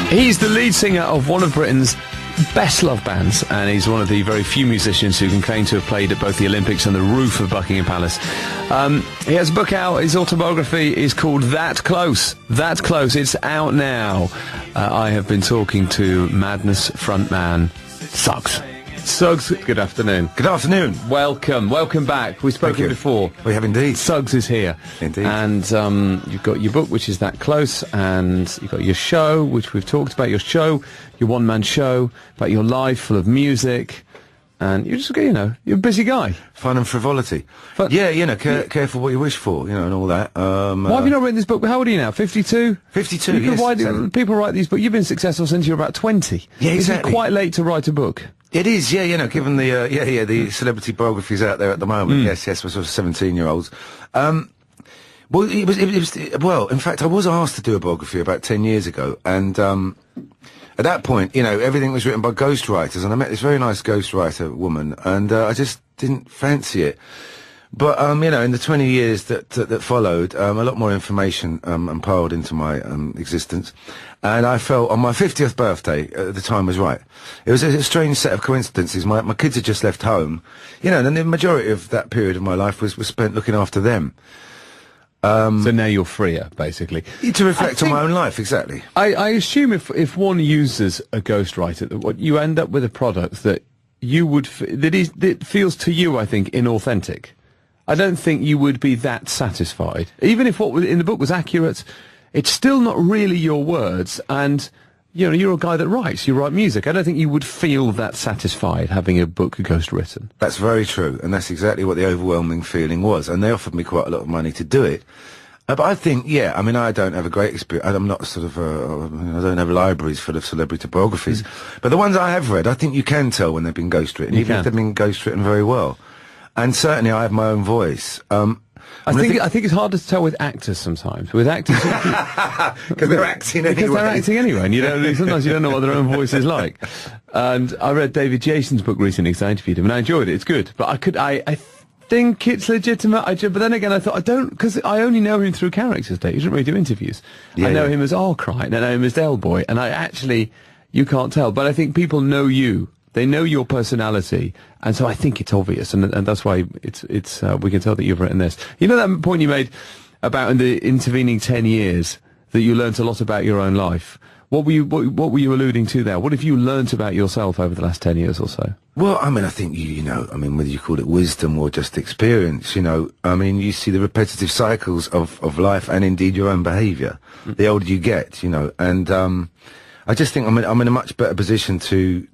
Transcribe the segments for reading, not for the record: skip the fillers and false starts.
He's the lead singer of one of Britain's best loved bands, and he's one of the very few musicians who can claim to have played at both the Olympics and the roof of Buckingham Palace. He has a book out. His autobiography is called That Close. That Close. It's out now. I have been talking to Madness frontman Suggs. Suggs, good afternoon. Good afternoon. Welcome back. We've spoken before. We have indeed. Suggs is here. Indeed. And you've got your book, which is That Close, and you've got your show, which we've talked about, your show, your one-man show, about your life full of music, and you're just, you're a busy guy. Fun and frivolity. Yeah, careful what you wish for, and all that. Why have you not written this book? How old are you now, 52? 52, yes. People write these books. You've been successful since you were about 20. Yeah, exactly. Is it quite late to write a book? It is, yeah, given the, the celebrity biographies out there at the moment. Yes, for sort of 17-year-olds. Well, in fact, I was asked to do a biography about 10 years ago, and, at that point, everything was written by ghostwriters, and I met this very nice ghostwriter woman, and, I just didn't fancy it. But, in the 20 years that followed, a lot more information, piled into my, existence. And I felt on my 50th birthday, the time was right. It was a strange set of coincidences. My kids had just left home, and the majority of that period of my life was spent looking after them. So now you're freer, basically. To reflect on my own life, exactly. I assume if one uses a ghostwriter, that what you end up with a product that you would, that feels to you, I think, inauthentic. I don't think you would be that satisfied. Even if what was in the book was accurate, it's still not really your words, and, you're a guy that writes, you write music. I don't think you would feel that satisfied having a book ghostwritten. That's very true, and that's exactly what the overwhelming feeling was, and they offered me quite a lot of money to do it. But I think, I don't have a great experience. I'm not sort of, I don't have libraries full of celebrity biographies. But the ones I have read, I think you can tell when they've been ghostwritten, even if they've been ghostwritten very well. And certainly I have my own voice. I think it's harder to tell with actors sometimes. With actors, because they're acting anyway. Because they're acting anyway, and sometimes you don't know what their own voice is like. And I read David Jason's book recently because I interviewed him, and I enjoyed it. It's good, but I think it's legitimate. But then again, I thought I don't, because I only know him through characters. Dave, he doesn't really do interviews. I know him as Arkwright, and I know him as Del Boy, and you can't tell. But I think people know you. They know your personality, and so I think it's obvious, and that's why we can tell that you've written this. You know that point you made about in the intervening 10 years that you learnt a lot about your own life. What were you alluding to there? What have you learnt about yourself over the last 10 years or so? Well, I think whether you call it wisdom or just experience, you see the repetitive cycles of life and indeed your own behaviour. The older you get, and I just think I'm in a much better position to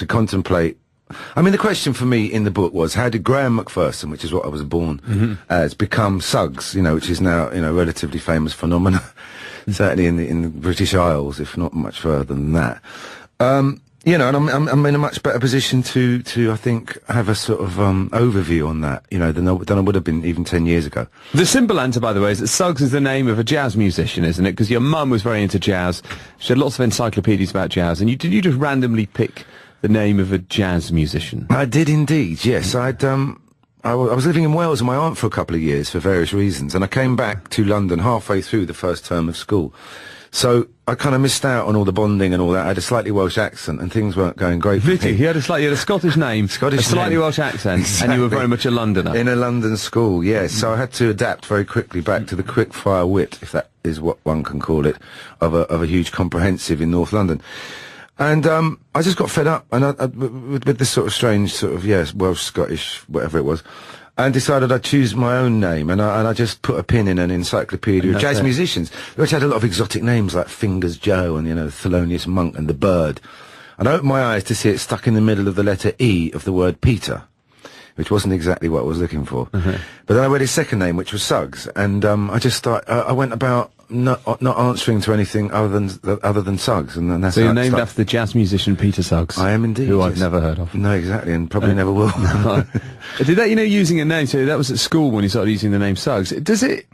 contemplate. The question for me in the book was, how did Graham McPherson, which is what I was born as, become Suggs, which is now, a relatively famous phenomenon, certainly in the British Isles, if not much further than that. And I'm in a much better position to I think, have a sort of, overview on that, than I would have been even 10 years ago. The simple answer, by the way, is that Suggs is the name of a jazz musician, isn't it? Because your mum was very into jazz. She had lots of encyclopedias about jazz, and did you just randomly pick the name of a jazz musician? I did indeed, yes. I was living in Wales with my aunt for a couple of years for various reasons, and I came back to London halfway through the first term of school. So I kind of missed out on all the bonding and all that. I had a slightly Welsh accent, and things weren't going great for me. You had a Scottish name, a slightly Welsh accent, exactly. And you were very much a Londoner. In a London school, yes. So I had to adapt very quickly back to the quick-fire wit, if that is what one can call it, of a huge comprehensive in North London. And I just got fed up, and with this sort of strange sort of Welsh, Scottish, whatever it was, and decided I'd choose my own name, and I just put a pin in an encyclopedia of jazz musicians, which had a lot of exotic names like Fingers Joe and Thelonious Monk and The Bird. And I opened my eyes to see it stuck in the middle of the letter E of the word Peter, which wasn't exactly what I was looking for. But then I read his second name, which was Suggs, and I went about not answering to anything other than Suggs, and then that's so you're named after the jazz musician Peter Suggs. I am indeed, who I've never heard of. No, exactly, and probably never will. Did that, using a name? So that was at school when you started using the name Suggs. Does it?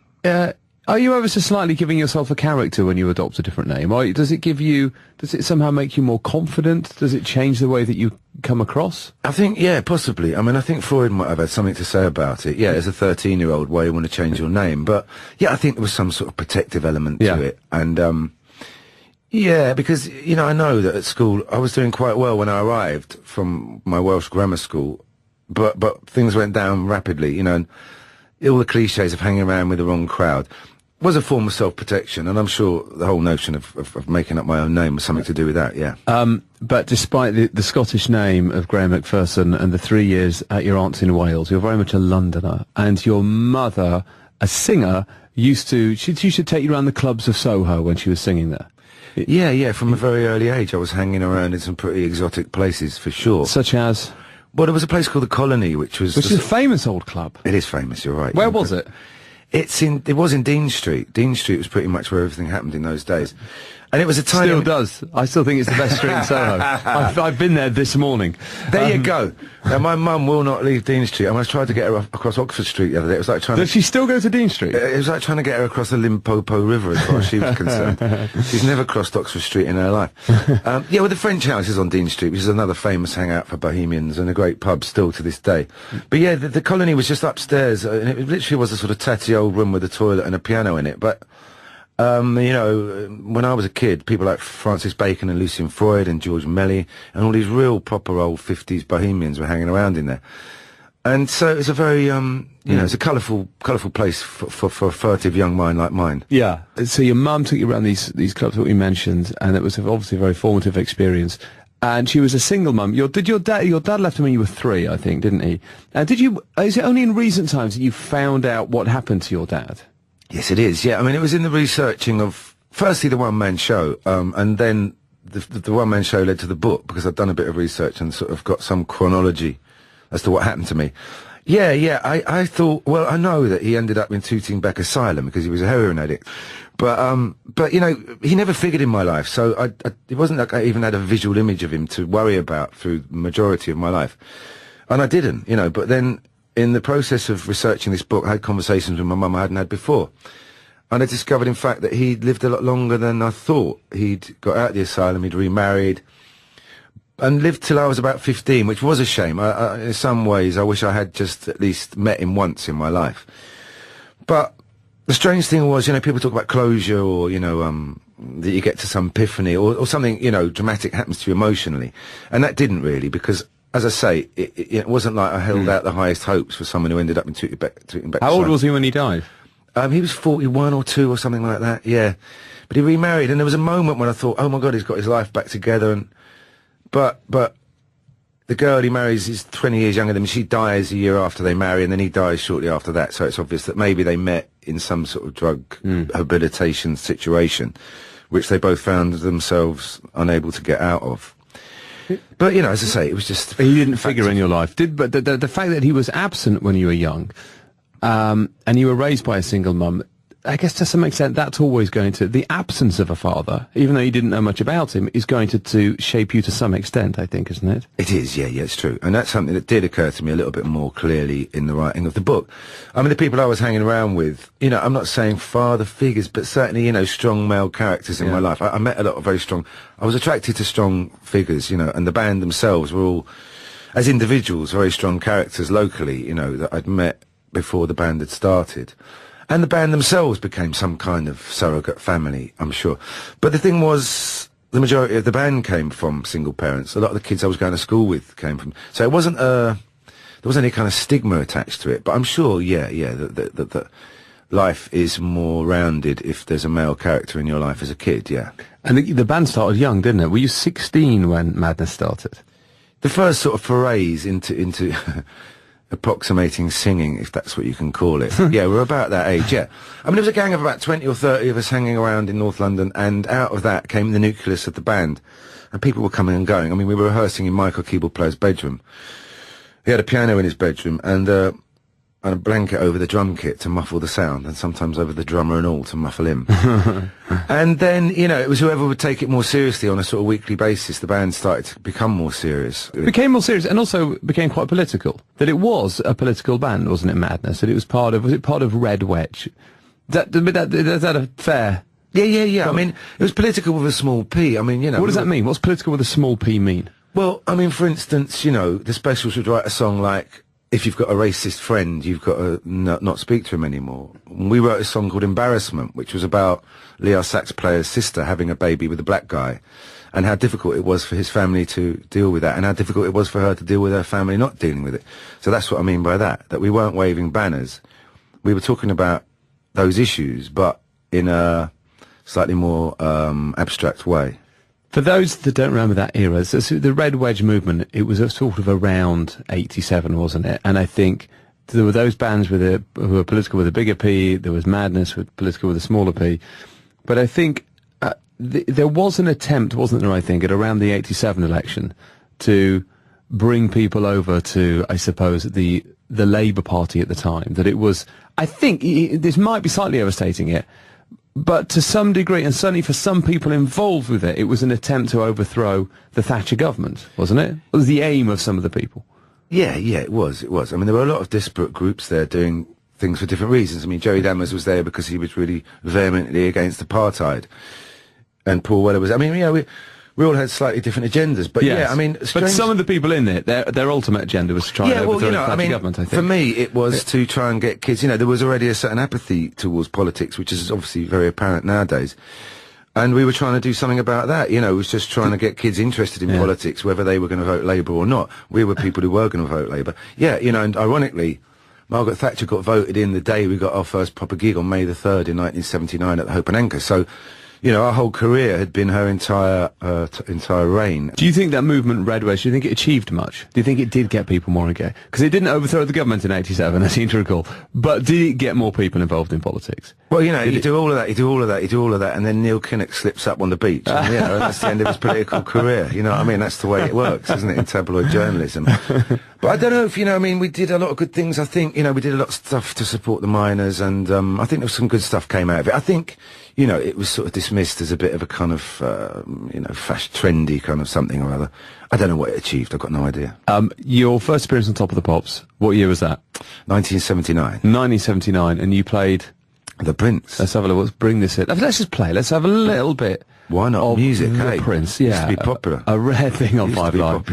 Are you ever so slightly giving yourself a character when you adopt a different name, or does it somehow make you more confident? Does it change the way that you come across? I think, yeah, possibly. I think Freud might have had something to say about it. Yeah, as a 13-year-old, why you want to change your name. But, yeah, I think there was some sort of protective element to it. And, Yeah, because, I know that at school I was doing quite well when I arrived from my Welsh grammar school, but things went down rapidly, and all the cliches of hanging around with the wrong crowd was a form of self-protection, and I'm sure the whole notion of making up my own name was something to do with that, yeah. But despite the Scottish name of Graham Macpherson and the 3 years at your aunt's in Wales, you're very much a Londoner, and your mother, a singer, she used to take you around the clubs of Soho when she was singing there. Yeah, from a very early age I was hanging around in some pretty exotic places, for sure. Such as? Well, there was a place called the Colony, which is a famous old club. It is famous, you're right. Where was it? It was in Dean Street. Dean Street was pretty much where everything happened in those days. And it was a tiny... Still does. I still think it's the best street in Soho. I've been there this morning. There you go. Now, my mum will not leave Dean Street. I tried to get her across Oxford Street the other day. It was like trying Does she still go to Dean Street? It was like trying to get her across the Limpopo River, as far as she was concerned. She's never crossed Oxford Street in her life. The French House is on Dean Street, which is another famous hangout for bohemians and a great pub still to this day. But yeah, the Colony was just upstairs, and it literally was a sort of tatty old room with a toilet and a piano in it. But when I was a kid, people like Francis Bacon and Lucien Freud and George Melly and all these real proper old 50s bohemians were hanging around in there. And so it's a very, it's a colourful place for a furtive young mind like mine. Yeah. So your mum took you around these clubs that we mentioned, and it was obviously a very formative experience. And she was a single mum. Your dad left when you were 3, I think, didn't he? Is it only in recent times that you found out what happened to your dad? Yes, it is. Yeah, I mean, it was in the researching of, firstly, the one-man show, and then the one-man show led to the book, because I'd done a bit of research and sort of got some chronology as to what happened to me. Yeah, I thought, well, I know that he ended up in Tooting Bec Asylum because he was a heroin addict. But he never figured in my life, so it wasn't like I even had a visual image of him to worry about through the majority of my life. And I didn't, but then in the process of researching this book, I had conversations with my mum I hadn't had before. And I discovered, in fact, that he'd lived a lot longer than I thought. He'd got out of the asylum, he'd remarried, and lived till I was about 15, which was a shame. In some ways, I wish I had just at least met him once in my life. But the strange thing was, people talk about closure, or, that you get to some epiphany, or something, dramatic happens to you emotionally. And that didn't really, because, as I say, it wasn't like I held out the highest hopes for someone who ended up in Tooting Bec. How old was he when he died? He was 41 or 2 or something like that, yeah. But he remarried, and there was a moment when I thought, oh my God, he's got his life back together. But the girl he marries is 20 years younger than me. She dies a year after they marry, and then he dies shortly after that. So it's obvious that maybe they met in some sort of drug rehabilitation situation, which they both found themselves unable to get out of. But, as I say, it was just... He didn't figure in your life. But the fact that he was absent when you were young, and you were raised by a single mum, I guess to some extent that's always going to... The absence of a father, even though you didn't know much about him, is going to shape you to some extent, I think, isn't it? It is, yeah, it's true. And that's something that did occur to me a little bit more clearly in the writing of the book. I mean, the people I was hanging around with, I'm not saying father figures, but certainly, strong male characters in my life. I met a lot of very strong... I was attracted to strong figures, and the band themselves were all, as individuals, very strong characters locally, that I'd met before the band had started. And the band themselves became some kind of surrogate family, I'm sure. But the thing was, the majority of the band came from single parents. A lot of the kids I was going to school with came from... So it wasn't there wasn't any kind of stigma attached to it. But I'm sure, that life is more rounded if there's a male character in your life as a kid, yeah. And the band started young, didn't it? Were you 16 when Madness started? The first sort of forays into approximating singing, if that's what you can call it. Yeah, we're about that age, yeah. I mean, there was a gang of about 20 or 30 of us hanging around in North London, and out of that came the nucleus of the band. And people were coming and going. I mean, we were rehearsing in Michael Keyboard Player's bedroom. He had a piano in his bedroom, and a blanket over the drum kit to muffle the sound, and sometimes over the drummer and all to muffle him. And then, it was whoever would take it more seriously on a sort of weekly basis. The band started to become more serious. It became more serious, and also became quite political. That it was a political band, wasn't it, Madness? That it was part of Red Wedge? Is that a fair... Yeah. I mean, it was political with a small p. I mean, What does that mean? What's political with a small p mean? Well, I mean, for instance, the Specials would write a song like if you've got a racist friend, you've got to not speak to him anymore. We wrote a song called Embarrassment, which was about Leo sax player's sister having a baby with a black guy, and how difficult it was for his family to deal with that, and how difficult it was for her to deal with her family not dealing with it. So that's what I mean by that we weren't waving banners. We were talking about those issues, but in a slightly more abstract way. For those that don't remember that era, so the Red Wedge movement, it was a sort of around 87, wasn't it? And I think there were those bands who were political with a bigger P, there was Madness with political with a smaller P. But I think there was an attempt, wasn't there, I think, at around the 87 election to bring people over to, I suppose, the Labour Party at the time. That it was, I think, this might be slightly overstating it, but to some degree, and certainly for some people involved with it, it was an attempt to overthrow the Thatcher government, wasn't it? It was the aim of some of the people. Yeah, it was. I mean, there were a lot of disparate groups there doing things for different reasons. I mean, Jerry Dammers was there because he was really vehemently against apartheid. And Paul Weller was, I mean, we all had slightly different agendas, but yes. Yeah, I mean... But some of the people in it, their ultimate agenda was to try and overthrow the Thatcher government, I think. For me, it was to try and get kids, there was already a certain apathy towards politics, which is obviously very apparent nowadays. And we were trying to do something about that, it was just trying to get kids interested in politics, whether they were going to vote Labour or not. We were people who were going to vote Labour. Yeah, and ironically, Margaret Thatcher got voted in the day we got our first proper gig on May the 3rd in 1979 at the Hope and Anchor. So, our whole career had been her entire reign. Do you think that movement, Red Wedge, do you think it achieved much? Do you think it did get people more engaged? Because it didn't overthrow the government in 87, I seem to recall. But did it get more people involved in politics? Well, you do all of that, and then Neil Kinnock slips up on the beach, and, that's the end of his political career. You know what I mean? That's the way it works, isn't it, in tabloid journalism? But I don't know if, we did a lot of good things. I think, we did a lot of stuff to support the miners, and I think there was some good stuff came out of it. I think, it was sort of dismissed as a bit of a kind of, trendy kind of something or other. I don't know what it achieved. I've got no idea. Your first appearance on Top of the Pops, what year was that? 1979. 1979, and you played... The Prince. Let's have a look. Let's bring this in. Let's just play. Let's have a little bit. Why not? Of music, The hey? Prince, yeah. Used to be popular. A rare thing on Five Live.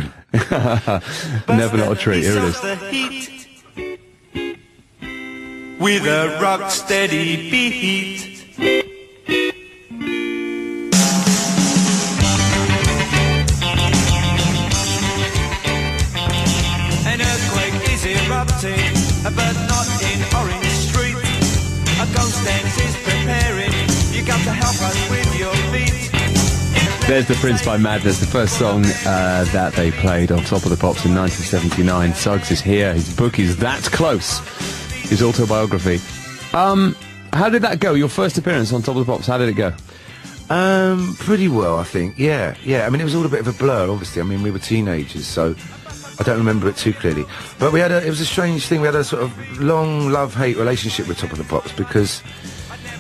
Never not a treat. Here it is. With a rock steady beat. An earthquake is erupting, but not in Orange Street. A ghost dance is preparing. You got to help us with your feet. There's The Prince by Madness, the first song that they played on Top of the Pops in 1979. Suggs is here. His book is That Close. His autobiography. How did that go? Your first appearance on Top of the Pops, how did it go? Pretty well, I think. Yeah. I mean, it was all a bit of a blur, obviously. I mean, we were teenagers, so I don't remember it too clearly. But it was a strange thing. We had a sort of long love-hate relationship with Top of the Pops, because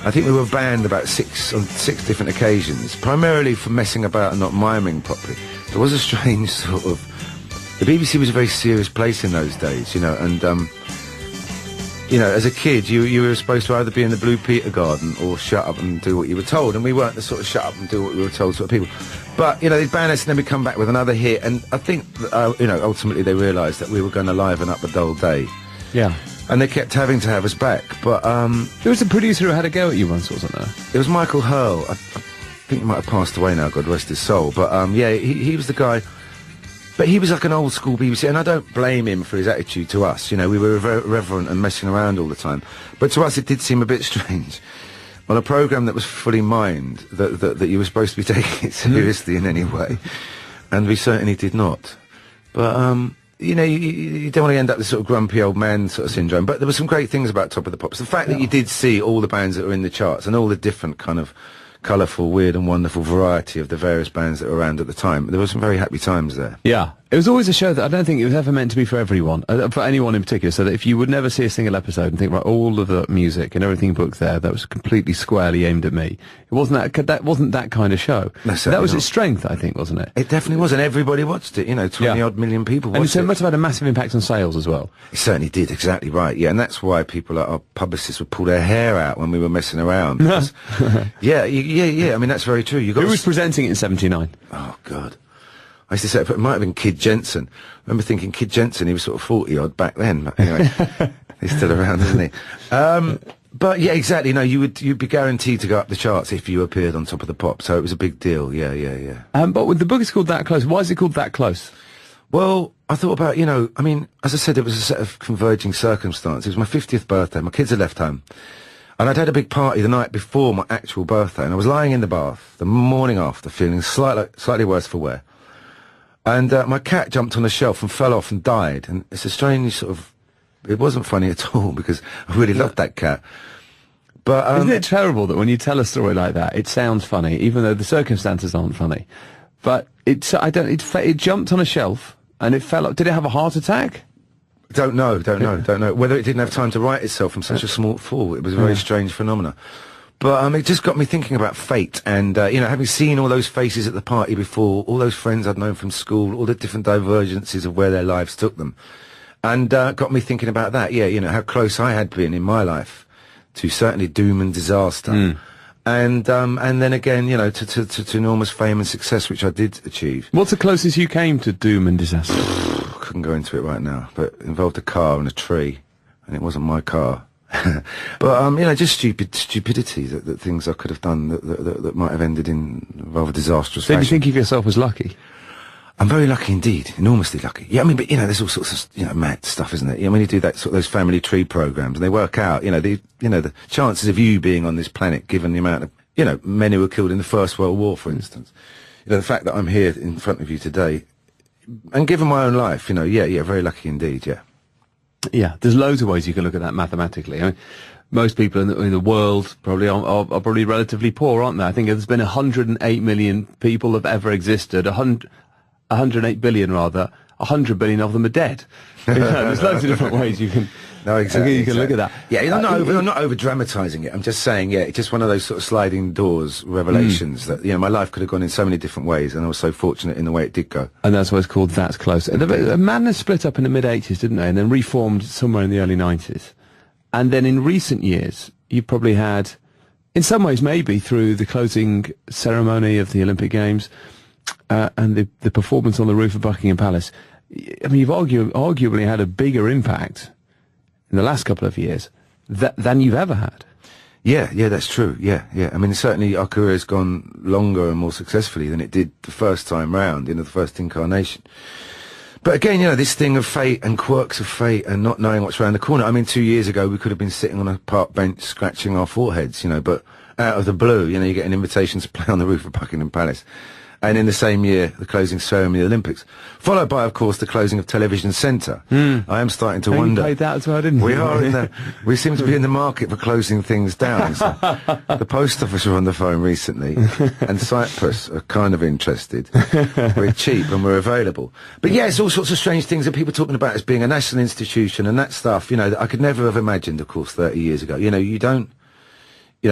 I think we were banned about on six different occasions, primarily for messing about and not miming properly. There was a strange sort of... The BBC was a very serious place in those days, and... as a kid, you were supposed to either be in the Blue Peter Garden or shut up and do what you were told, and we weren't the sort of shut up and do what we were told sort of people. But, they'd ban us and then we'd come back with another hit, and I think, ultimately they realised that we were going to liven up a dull day. Yeah. And they kept having to have us back, but... There was a producer who had a go at you once, wasn't there? It was Michael Hurl. I think he might have passed away now, God rest his soul. But, he was the guy... But he was like an old school BBC, and I don't blame him for his attitude to us. We were very reverent and messing around all the time. But to us, it did seem a bit strange. On a programme that was fully mined, that you were supposed to be taking it seriously in any way. And we certainly did not. But, you don't want to end up this sort of grumpy old man sort of syndrome. But there were some great things about Top of the Pops. The fact that you did see all the bands that were in the charts and all the different kind of colourful, weird and wonderful variety of the various bands that were around at the time. There were some very happy times there. Yeah. It was always a show that I don't think it was ever meant to be for everyone, for anyone in particular, so that if you would never see a single episode and think, right, all of the music and everything booked there, that was completely squarely aimed at me. It wasn't that wasn't that kind of show. That was its strength, I think, wasn't it? It definitely was, and everybody watched it, 20-odd million people watched it. And it must have had a massive impact on sales as well. It certainly did, exactly right, yeah, and that's why people, like our publicists, would pull their hair out when we were messing around. Yeah, I mean, that's very true. Who was presenting it in 79? Oh, God. I used to say it might have been Kid Jensen. I remember thinking Kid Jensen, he was sort of 40-odd back then. But anyway, he's still around, isn't he? But yeah, exactly. No, you'd be guaranteed to go up the charts if you appeared on Top of the Pop. So it was a big deal. Yeah. But with the book is called That Close. Why is it called That Close? Well, I thought about, I mean, as I said, it was a set of converging circumstances. It was my 50th birthday. My kids had left home. And I'd had a big party the night before my actual birthday. And I was lying in the bath the morning after, feeling slightly worse for wear. And my cat jumped on a shelf and fell off and died. And it's a strange sort of... It wasn't funny at all because I really loved that cat. But isn't it terrible that when you tell a story like that, it sounds funny, even though the circumstances aren't funny? But it jumped on a shelf and it fell up. Did it have a heart attack? Don't know. Whether it didn't have time to right itself from such a small fall. It was a very strange phenomena. But it just got me thinking about fate and, having seen all those faces at the party before, all those friends I'd known from school, all the different divergences of where their lives took them. And got me thinking about that, how close I had been in my life to certainly doom and disaster. And then again, to enormous fame and success, which I did achieve. What's the closest you came to doom and disaster? Couldn't go into it right now, but it involved a car and a tree, and it wasn't my car. But, just stupidity, that things I could have done that might have ended in rather disastrous fashion. Did you think of yourself as lucky? I'm very lucky indeed, enormously lucky. Yeah, I mean, but there's all sorts of, mad stuff, isn't it? When you do that sort of those family tree programs, and they work out, the chances of you being on this planet, given the amount of, men who were killed in the First World War, for instance. The fact that I'm here in front of you today, and given my own life, very lucky indeed, yeah. Yeah, there's loads of ways you can look at that mathematically. I mean, most people in the world probably are probably relatively poor, aren't they? I think there's been 108 million people have ever existed. 108 billion rather. 100 billion of them are dead. There's loads of different ways you can. No, exactly. You can look at that. Yeah, I'm not over dramatising it. I'm just saying, it's just one of those sort of sliding doors revelations that my life could have gone in so many different ways, and I was so fortunate in the way it did go. And that's why it's called That's Close. The Madness split up in the mid-80s, didn't they? And then reformed somewhere in the early 90s. And then in recent years, you probably had, in some ways maybe through the closing ceremony of the Olympic Games and the performance on the roof of Buckingham Palace, I mean, you've arguably had a bigger impact in the last couple of years than you've ever had. Yeah, that's true. Yeah. I mean, certainly our career has gone longer and more successfully than it did the first time round, the first incarnation. But again, this thing of fate and quirks of fate and not knowing what's around the corner. I mean, 2 years ago, we could have been sitting on a park bench scratching our foreheads, but out of the blue, you get an invitation to play on the roof of Buckingham Palace. And in the same year, the closing ceremony of the Olympics. Followed by, of course, the closing of Television Centre. I am starting to wonder. You played that as well, didn't you? We seem to be in the market for closing things down. So the post office were on the phone recently, and Cyprus are kind of interested. We're cheap and we're available. But yeah, it's all sorts of strange things that people are talking about as being a national institution and that stuff, that I could never have imagined, of course, 30 years ago. You don't...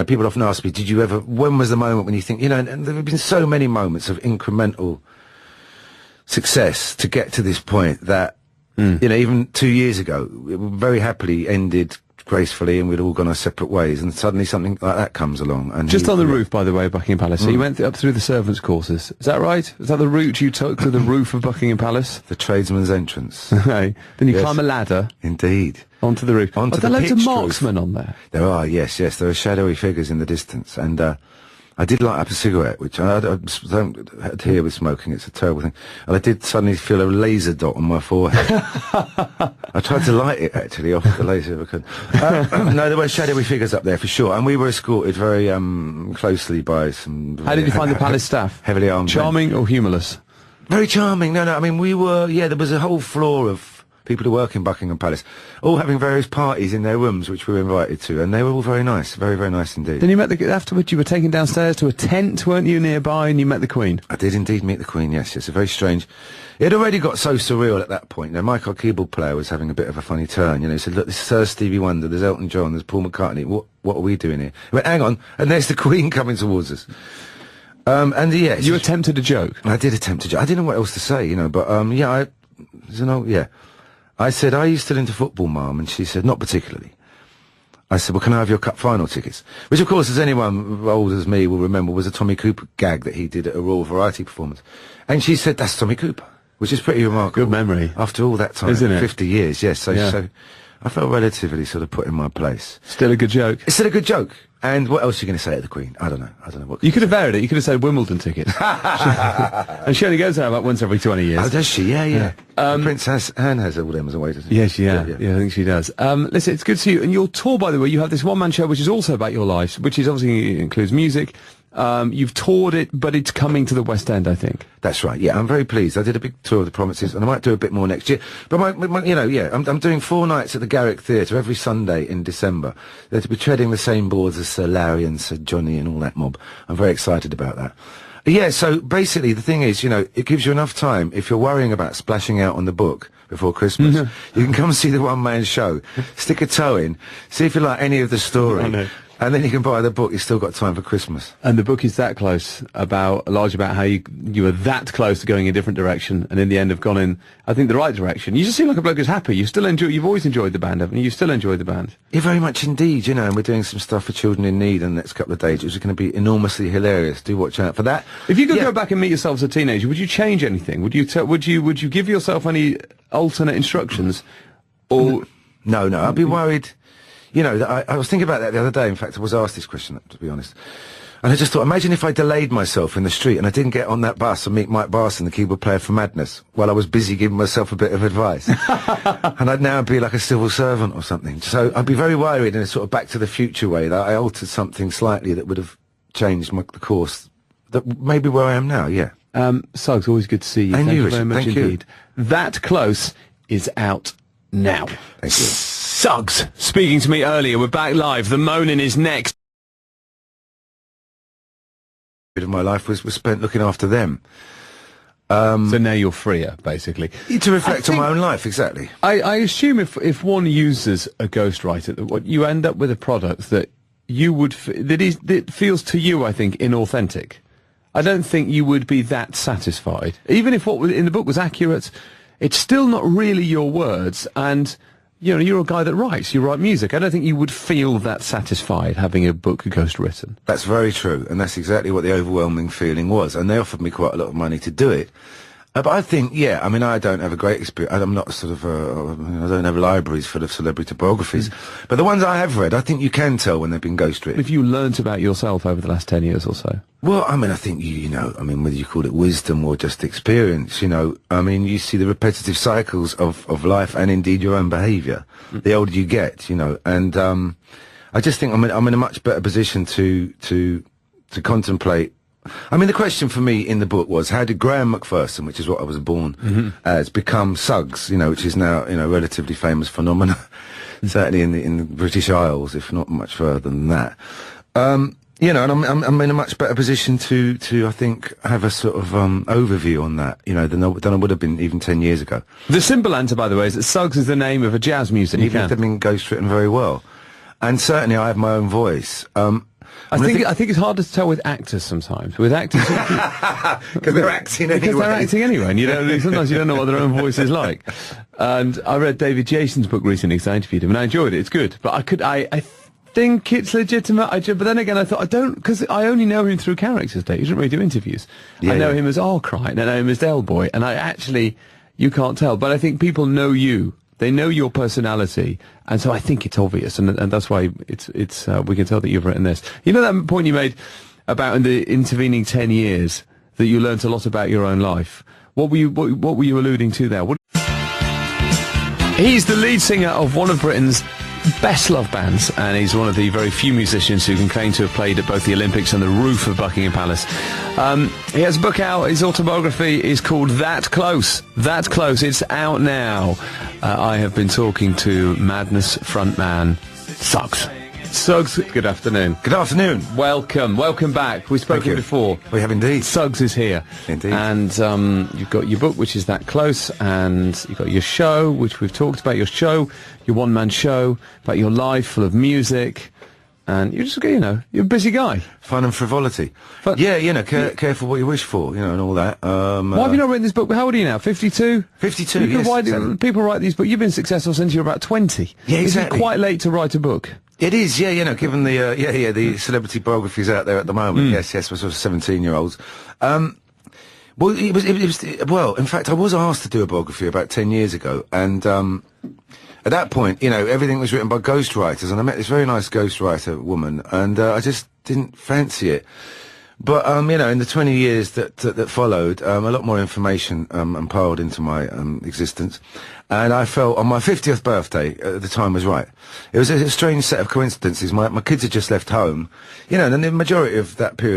people often ask me, when was the moment when you think, and there have been so many moments of incremental success to get to this point that, even 2 years ago, it very happily ended gracefully and we'd all gone our separate ways, and suddenly something like that comes along. And just on the roof, by the way, of Buckingham Palace, so you went up through the servants' quarters. Is that right? Is that the route you took to the roof of Buckingham Palace? The tradesman's entrance. Okay. Then you climb a ladder. Indeed. Onto the roof. Are there loads of marksmen on there? There are, yes. There are shadowy figures in the distance. And I did light up a cigarette, which I don't adhere with smoking. It's a terrible thing. And I did suddenly feel a laser dot on my forehead. I tried to light it, actually, off the laser if I could. No, there were shadowy figures up there, for sure. And we were escorted very closely by some... How did you find the palace staff? Heavily armed. Charming or humorless? Very charming. No, I mean, we were... Yeah, there was a whole floor of people who work in Buckingham Palace, all having various parties in their rooms, which we were invited to, and they were all very nice, very, very nice indeed. Then you met afterwards you were taken downstairs to a tent, weren't you, nearby, and you met the Queen? I did indeed meet the Queen, yes, a very strange... It had already got so surreal at that point. Michael, keyboard player, was having a bit of a funny turn, he said, look, this is Sir Stevie Wonder, there's Elton John, there's Paul McCartney, what are we doing here? I went, hang on, and there's the Queen coming towards us. And yeah... You attempted a joke? I did attempt a joke. I didn't know what else to say, but I said, are you still into football, Mum? And she said, not particularly. I said, well, can I have your cup final tickets? Which, of course, as anyone old as me will remember, was a Tommy Cooper gag that he did at a Royal Variety performance. And she said, that's Tommy Cooper, which is pretty remarkable. Good memory. After all that time. Isn't it? 50 years, yes. So, Yeah. so I felt relatively sort of put in my place. Still a good joke. It's still a good joke. And what else are you going to say at the Queen? I don't know. What You could have varied it. You could have said Wimbledon tickets. And she only goes there about once every 20 years. Oh, does she? Yeah. Princess Anne has all them as away, doesn't she? Yeah, I think she does. Listen, it's good to see you. And your tour, by the way, you have this one-man show, which is also about your life, which is obviously includes music. You've toured it, but it's coming to the West End, I think. That's right. Yeah, I'm very pleased. I did a big tour of the Promises, and I might do a bit more next year. But I'm doing 4 nights at the Garrick Theatre every Sunday in December. They're to be treading the same boards as Sir Larry and Sir Johnny and all that mob. I'm very excited about that. Yeah, so basically the thing is, it gives you enough time, if you're worrying about splashing out on the book before Christmas, you can come see the one-man show, stick a toe in, see if you like any of the story, and then you can buy the book. You've still got time for Christmas. And the book is that close, largely about how you were that close to going a different direction, and in the end have gone in, I think, the right direction. You just seem like a bloke who's happy. You've always enjoyed the band, haven't you? You still enjoy the band. Yeah, very much indeed, and we're doing some stuff for children in need in the next couple of days, which is going to be enormously hilarious. Do watch out for that. If you could go back and meet yourself as a teenager, would you change anything? Would you give yourself any alternate instructions? Or No, I'd be worried. I was thinking about that the other day. In fact, I was asked this question, to be honest. And I just thought, imagine if I delayed myself in the street and I didn't get on that bus and meet Mike Barson, the keyboard player for Madness, while I was busy giving myself a bit of advice. And I'd now be like a civil servant or something. So I'd be very worried in a sort of Back to the Future way that I altered something slightly that would have changed the course. That maybe where I am now, yeah. Suggs, always good to see you. And Thank you, you very Richard. much Thank you. indeed. That Close is out now. Thank you. Suggs speaking to me earlier. We're back live. The Moaning is next. Bit of my life was spent looking after them. So now you're freer, basically. To reflect on my own life, exactly. I assume if one uses a ghostwriter, what you end up with a product that you would that feels to you, I think, inauthentic. I don't think you would be that satisfied, even if what was in the book was accurate. It's still not really your words, and you're a guy that writes. You write music. I don't think you would feel that satisfied having a book ghostwritten. That's very true, and that's exactly what the overwhelming feeling was. And they offered me quite a lot of money to do it. But I think, I don't have a great experience. I'm not sort of, I don't have libraries full of celebrity biographies. But the ones I have read, I think you can tell when they've been ghostwritten. If you learnt about yourself over the last 10 years or so? Well, I think, whether you call it wisdom or just experience, you see the repetitive cycles of life and indeed your own behaviour, the older you get, and I just think I'm in a much better position to contemplate. The question for me in the book was, how did Graham Macpherson, which is what I was born as, become Suggs, which is now, a relatively famous phenomenon, certainly in the British Isles, if not much further than that. And I'm in a much better position to I think, have a sort of overview on that, than I would have been even 10 years ago. The simple answer, by the way, is that Suggs is the name of a jazz musician. Even if they've been ghostwritten very well. And certainly I have my own voice. I think it's harder to tell with actors sometimes. With actors, because they're acting anyway. Because they're acting anyway, and sometimes you don't know what their own voice is like. And I read David Jason's book recently because I interviewed him, and I enjoyed it. It's good, but I think it's legitimate. But then again, I thought because I only know him through characters. Dave, he doesn't really do interviews. I know him as Allcrite, and I know him as Del Boy, and you can't tell. But I think people know you. They know your personality, and so I think it's obvious, and that's why it's we can tell that you've written this. You know that point you made about in the intervening 10 years that you learnt a lot about your own life. What were you alluding to there? He's the lead singer of one of Britain's best loved bands, and he's one of the very few musicians who can claim to have played at both the Olympics and the roof of Buckingham Palace. He has a book out. His autobiography is called That Close. That Close. It's out now. I have been talking to Madness frontman Suggs. Suggs, good afternoon. Good afternoon. Welcome back. We've spoken before. We have indeed. Suggs is here. Indeed. And you've got your book, which is That Close, and you've got your show, which we've talked about, your one-man show, about your life full of music, and you're just, you're a busy guy. Fun and frivolity. Careful what you wish for, and all that. Why have you not written this book? How old are you now, 52? 52, yes. People write these books. You've been successful since you were about 20. Yeah, exactly. Is it quite late to write a book? It is, yeah, you know, given the, the celebrity biographies out there at the moment, yes, for sort of 17-year-olds. Well, well, in fact, I was asked to do a biography about 10 years ago, and, at that point, you know, everything was written by ghostwriters, and I met this very nice ghostwriter woman, and, I just didn't fancy it. But, you know, in the 20 years that followed, a lot more information, piled into my, existence. And I felt on my 50th birthday, the time was right. It was a strange set of coincidences. My kids had just left home, you know, and the majority of that period